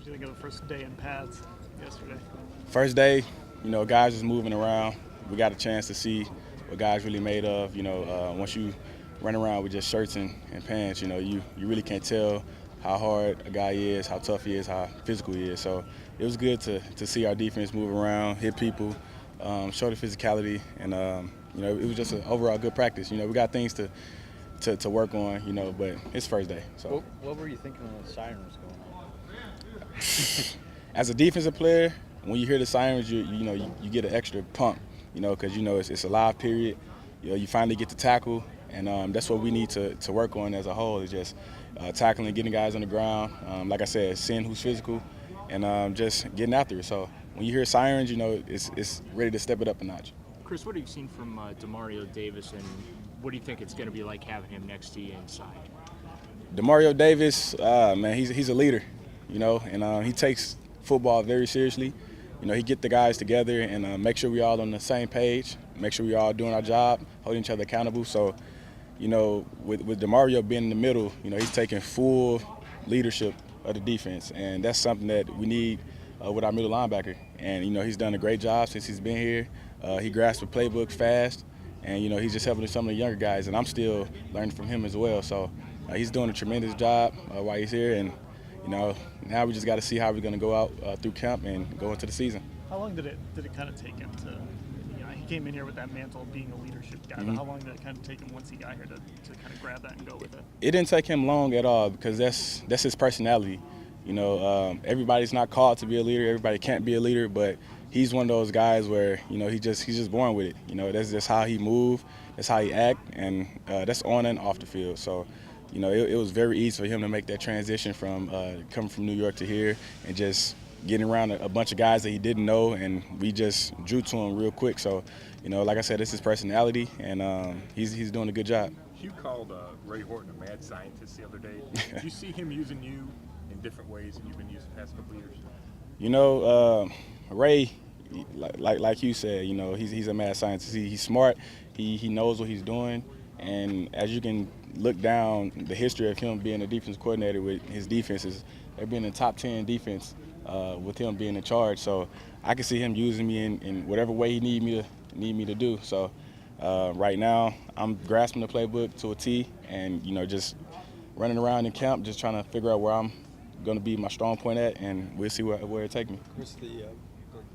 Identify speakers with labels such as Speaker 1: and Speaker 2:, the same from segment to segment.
Speaker 1: did you think of the first day in pads yesterday?
Speaker 2: First day, guys just moving around. We got a chance to see what guys really made of. Once you run around with just shirts and pants, you really can't tell how hard a guy is, how tough he is, how physical he is. So it was good to see our defense move around, hit people, show the physicality, and it was just an overall good practice. We got things to work on, but it's first day. So
Speaker 3: what were you thinking when the siren was going on?
Speaker 2: As a defensive player, when you hear the sirens, you get an extra pump, because it's a live period. You finally get to tackle, and that's what we need to work on as a whole is just tackling, getting guys on the ground. Like I said, seeing who's physical, and just getting after it. So when you hear sirens, it's ready to step it up a notch.
Speaker 4: Chris, what have you seen from Demario Davis, and what do you think it's going to be like having him next to you inside?
Speaker 2: Demario Davis, man, he's a leader, and he takes football very seriously. He get the guys together and make sure we all on the same page, make sure we all doing our job, holding each other accountable. So, with Demario being in the middle, he's taking full leadership of the defense, and that's something that we need with our middle linebacker. And he's done a great job since he's been here. He grasps the playbook fast, and he's just helping some of the younger guys, and I'm still learning from him as well. So he's doing a tremendous job while he's here, and now we just got to see how we're going to go out through camp and go into the season.
Speaker 1: How long did it kind of take him to? He came in here with that mantle of being a leadership guy.
Speaker 2: Mm-hmm.
Speaker 1: But how long did it kind of take him once he got here to kind of grab that and go with it?
Speaker 2: It didn't take him long at all because that's his personality. Everybody's not called to be a leader. Everybody can't be a leader, but he's one of those guys where he's just born with it. That's just how he move, that's how he act, and that's on and off the field. So, it was very easy for him to make that transition from coming from New York to here and just getting around a bunch of guys that he didn't know, and we just drew to him real quick. So, like I said, it's his personality, and he's doing a good job.
Speaker 5: You called Ray Horton a mad scientist the other day. Did you see him using you in different ways than you've been used the past couple of years?
Speaker 2: Ray, like you said, he's a mad scientist. He's smart. He knows what he's doing, and as you can look down the history of him being a defense coordinator with his defenses, they've been in the top 10 defense with him being in charge. So I can see him using me in whatever way he need me to do. So right now I'm grasping the playbook to a T, and just running around in camp, just trying to figure out where I'm going to be my strong point at, and we'll see where it take me.
Speaker 6: Chris, the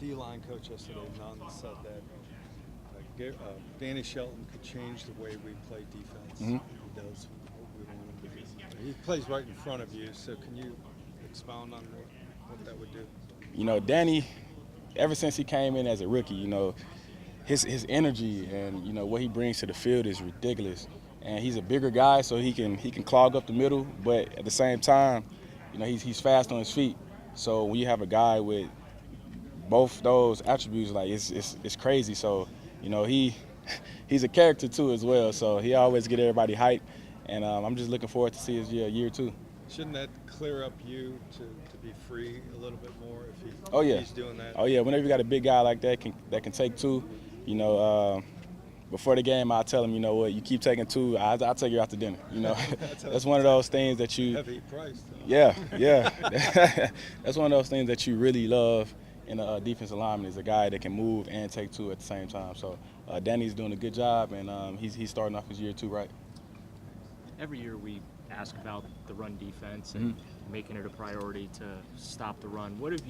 Speaker 6: D-line coach yesterday, Nunn, said that Danny Shelton could change the way we play defense.
Speaker 2: Mm-hmm.
Speaker 6: He does what we want him to do. He plays right in front of you, so can you expound on what that would do?
Speaker 2: Danny, ever since he came in as a rookie, his energy and what he brings to the field is ridiculous. And he's a bigger guy, so he can clog up the middle, but at the same time, he's fast on his feet. So when you have a guy with both those attributes, like it's crazy. So he's a character too as well. So he always get everybody hyped, and I'm just looking forward to see his year two.
Speaker 6: Shouldn't that clear up you to be free a little bit more if he's doing that?
Speaker 2: Oh yeah, whenever you got a big guy like that that can take two, before the game I'll tell him, you keep taking two, I'll take you out to dinner. That's one of those things that you
Speaker 6: heavy price though.
Speaker 2: Yeah. That's one of those things that you really love in a defensive lineman is a guy that can move and take two at the same time. So Danny's doing a good job, and he's starting off his year two right.
Speaker 4: Every year we ask about the run defense and making it a priority to stop the run. What have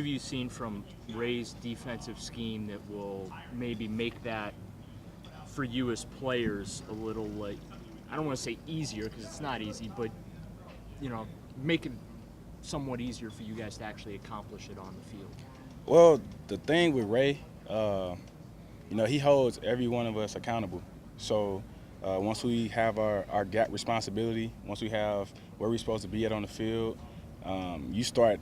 Speaker 4: you seen from Ray's defensive scheme that will maybe make that for you as players a little, like, I don't want to say easier because it's not easy, but make it somewhat easier for you guys to actually accomplish it on the field?
Speaker 2: Well, the thing with Ray, he holds every one of us accountable. So once we have our gap responsibility, once we have where we're supposed to be at on the field, you start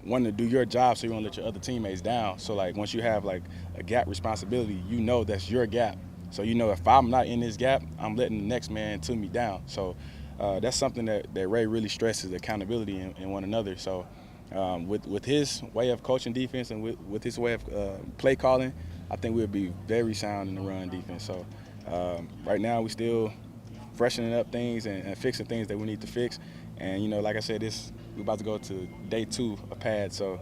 Speaker 2: wanting to do your job, so you won't let your other teammates down. So like once you have like a gap responsibility, that's your gap. So if I'm not in this gap, I'm letting the next man to me down. So that's something that Ray really stresses, accountability in one another. So with his way of coaching defense and with his way of play calling, I think we'll be very sound in the run defense. So right now we're still freshening up things and fixing things that we need to fix. And, you know, like I said, we're about to go to day 2 of pad. So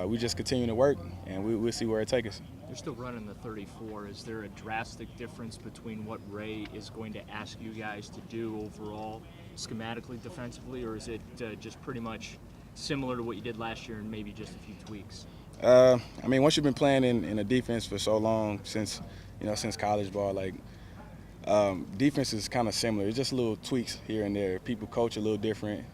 Speaker 2: we just continue to work, and we'll see where it takes us.
Speaker 4: You're still running the 34. Is there a drastic difference between what Ray is going to ask you guys to do overall, schematically, defensively, or is it just pretty much similar to what you did last year and maybe just a few tweaks?
Speaker 2: I mean, once you've been playing in a defense for so long, since college ball, like defense is kind of similar. It's just little tweaks here and there. People coach a little different.